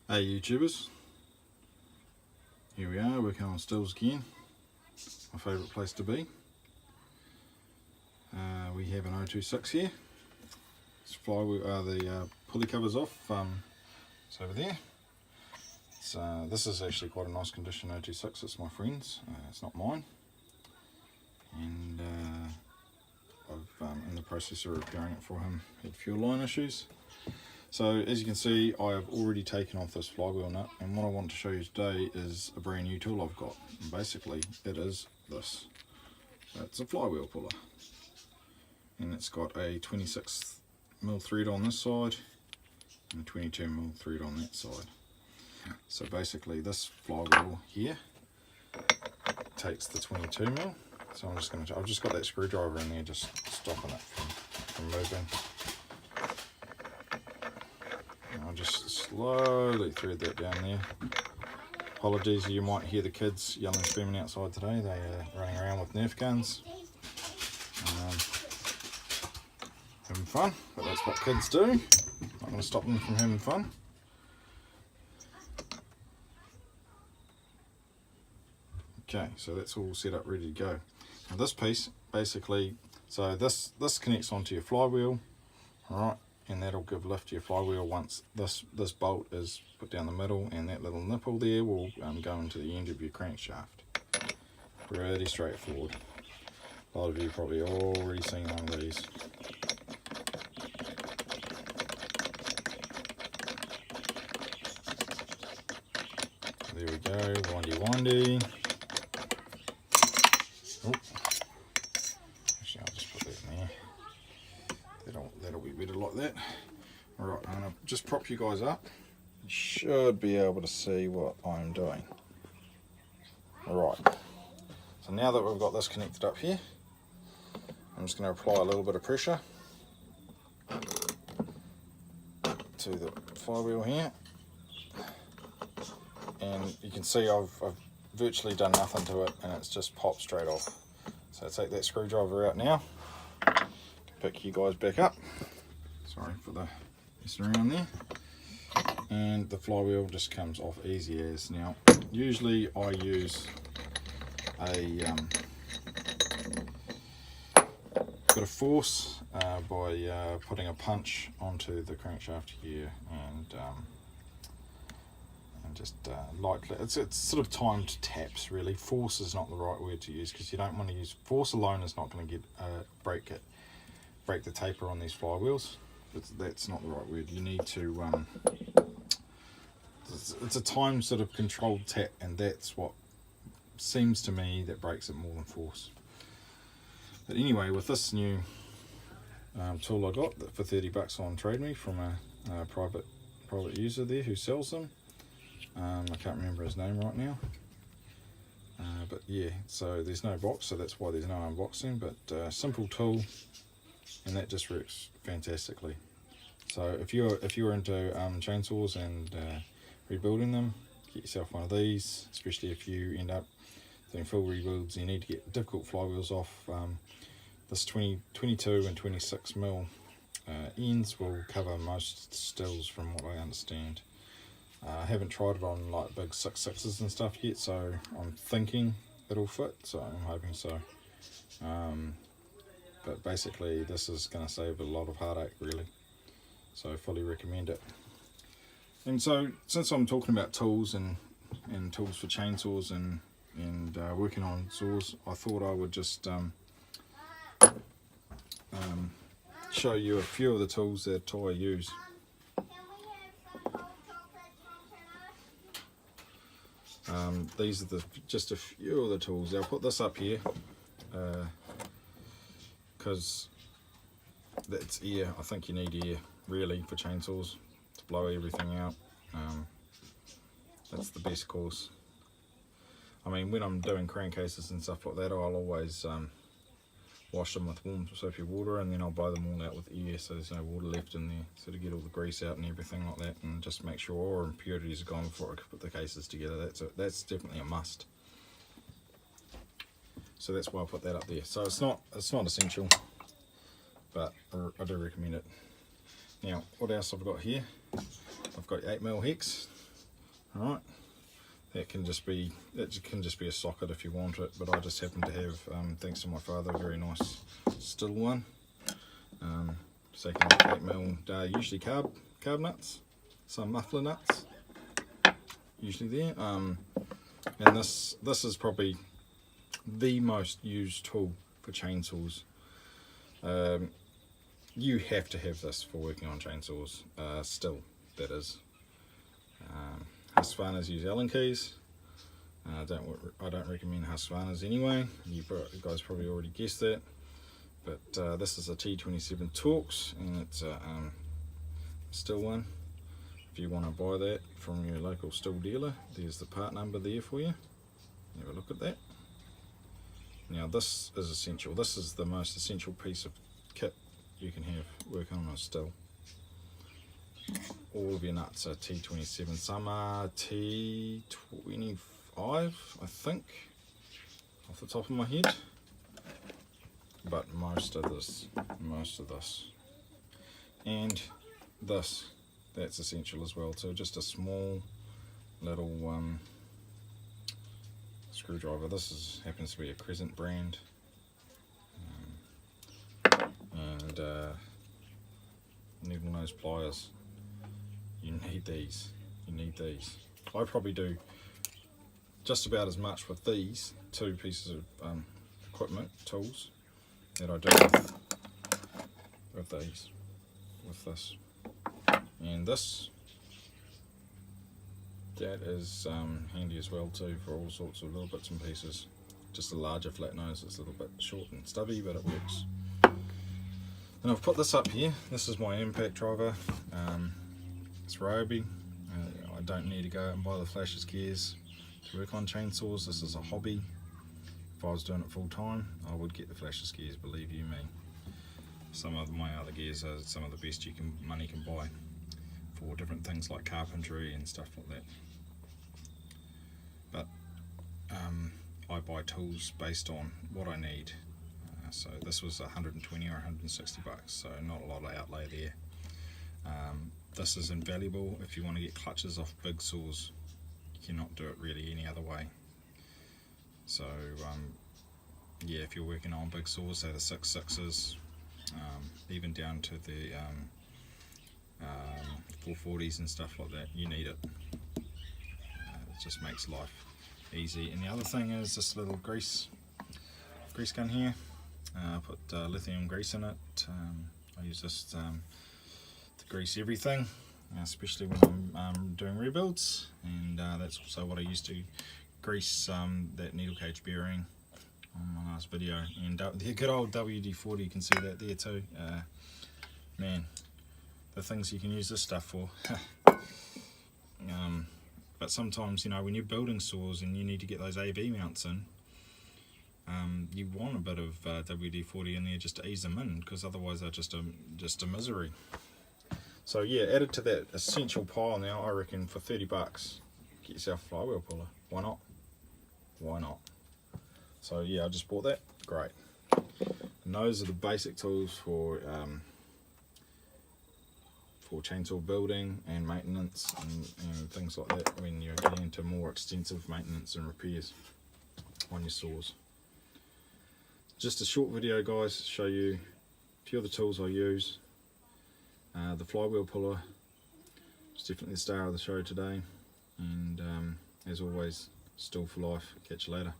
Hey YouTubers, here we are working on Stihls again, my favourite place to be. We have an 026 here. It's flywheel, the pulley covers off, it's over there. This is actually quite a nice condition 026, it's my friend's, it's not mine. And I'm in the process of repairing it for him. He had fuel line issues. So as you can see, I have already taken off this flywheel nut, and what I want to show you today is a brand new tool I've got. And basically it is this. It's a flywheel puller, and it's got a 26mm thread on this side and a 22mm thread on that side. So basically this flywheel here takes the 22mm. So I've just got that screwdriver in there just stopping it from moving. I'll just slowly thread that down there. Apologies, you might hear the kids yelling and screaming outside today. They are running around with Nerf guns. Having fun, but that's what kids do. Not going to stop them from having fun. Okay, so that's all set up, ready to go. Now this piece, basically, so this connects onto your flywheel, alright, and that'll give lift to your flywheel once this bolt is put down the middle, and that little nipple there will go into the end of your crankshaft. Pretty straightforward. A lot of you probably already seen one of these. There we go, windy. Oh. Actually, I'll just put that in there. That'll be better like that. Alright, I'm going to just prop you guys up. You should be able to see what I'm doing. Alright, so now that we've got this connected up here, I'm just going to apply a little bit of pressure to the flywheel here. And you can see I've virtually done nothing to it, and it's just popped straight off. So take that screwdriver out now, pick you guys back up. Sorry for the messing around there. And the flywheel just comes off easy as. Now, usually I use a bit of force by putting a punch onto the crankshaft here, and just lightly, it's sort of timed taps really. Force is not the right word to use, because you don't want to use force alone. Is not going to get break the taper on these flywheels. That's not the right word. You need to it's a timed sort of controlled tap, and that's what seems to me that breaks it more than force. But anyway, with this new tool I got for 30 bucks on Trade Me from a private user there who sells them. I can't remember his name right now, but yeah, so there's no box, so that's why there's no unboxing, but simple tool, and that just works fantastically. So if you're into chainsaws and rebuilding them, get yourself one of these, especially if you end up doing full rebuilds. You need to get difficult flywheels off. This 22 and 26mm ends will cover most Stihls from what I understand. I haven't tried it on like big 6.6s and stuff yet, so I'm thinking it'll fit, so I'm hoping so. But basically this is going to save a lot of heartache really, so I fully recommend it. And so since I'm talking about tools and tools for chainsaws and working on saws, I thought I would just show you a few of the tools that I use. These are just a few of the tools. I'll put this up here because that's air. I think you need air really for chainsaws to blow everything out. That's the best course. I mean, when I'm doing crankcases and stuff like that, I'll always wash them with warm soapy water, and then I'll blow them all out with air so there's no water left in there, so to get all the grease out and everything like that, and just make sure all impurities are gone before I put the cases together. That's definitely a must. So that's why I put that up there. So it's not essential, but I do recommend it. Now, what else I've got here? I've got 8mm hex. Alright, that can just be a socket if you want it, but I just happen to have, thanks to my father, a very nice Stihl one. So you can get 8mm, usually carb nuts, some muffler nuts, usually there. And this is probably the most used tool for chainsaws. You have to have this for working on chainsaws, still, that is. Husqvarnas use Allen keys. I don't recommend Husqvarnas anyway. You guys probably already guessed that. But this is a T27 Torx, and it's a Stihl one. If you want to buy that from your local Stihl dealer, there's the part number there for you. Have a look at that. Now this is essential. This is the most essential piece of kit you can have working on a Stihl. All of your nuts are T27. Some are T25, I think, off the top of my head. But most of this. And this, that's essential as well. So just a small little screwdriver. This happens to be a Crescent brand. And needle nose pliers. You need these. I probably do just about as much with these two pieces of equipment, tools, that I do with this. And this, that is handy as well too, for all sorts of little bits and pieces. Just a larger flat nose, it's a little bit short and stubby, but it works. And I've put this up here. This is my impact driver. It's Ryobi. I don't need to go out and buy the flashes gears to work on chainsaws. This is a hobby. If I was doing it full time, I would get the flashes gears, believe you me. Some of my other gears are some of the best money can buy for different things like carpentry and stuff like that. But I buy tools based on what I need. So this was 120 or 160 bucks, so not a lot of outlay there. This is invaluable if you want to get clutches off big saws. You cannot do it really any other way. So yeah, if you're working on big saws, say the 6.6s, even down to the 440s and stuff like that, you need it. It just makes life easy. And the other thing is this little grease gun here. I put lithium grease in it. I use this to grease everything, especially when I'm doing rebuilds, and that's also what I use to grease that needle cage bearing on my last video. And the good old WD-40, you can see that there too. Man, the things you can use this stuff for. But sometimes, you know, when you're building saws and you need to get those AV mounts in, you want a bit of WD-40 in there just to ease them in, because otherwise they're just a misery. So yeah, added to that essential pile now, I reckon for 30 bucks, get yourself a flywheel puller. Why not? Why not? So yeah, I just bought that. Great. And those are the basic tools for chainsaw building and maintenance and things like that when you're getting into more extensive maintenance and repairs on your saws. Just a short video, guys, to show you a few of the tools I use. The flywheel puller is definitely the star of the show today, and as always, Stihl for life. Catch you later.